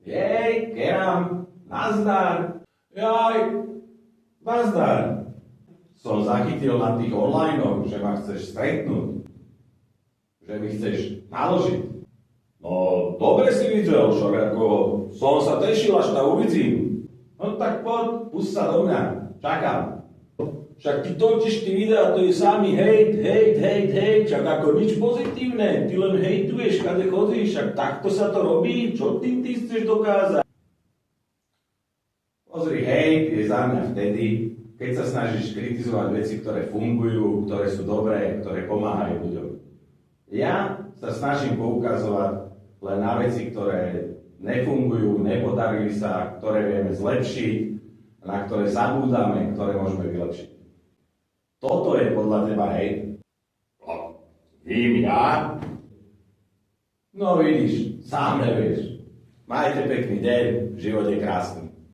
Jej, Keram, nazdar. Jaj, nazdar. Som zachytil na tých onlineoch, že ma chceš stretnúť. Že mi chceš naložiť. No, dobre si videl, však ako som sa tešil, až ťa uvidím. No tak poď, pust sa do mňa. Čakám. Však ty točíš tie videá, to je samý hejt, však ako nič pozitívne, ty len hejtuješ, kade chodíš, však takto sa to robí, čo tým ty chceš dokázať? Pozri, hejt je za mňa vtedy, keď sa snažíš kritizovať veci, ktoré fungujú, ktoré sú dobré, ktoré pomáhajú ľuďom. Ja sa snažím poukazovať len na veci, ktoré nefungujú, nepodarili sa, ktoré vieme zlepšiť, na ktoré zabúdame, ktoré môžeme vylepšiť. Toto je podľa teba hejt? Vím ja? No vidíš, sám nevieš. Majte pekný deň, život je krásny.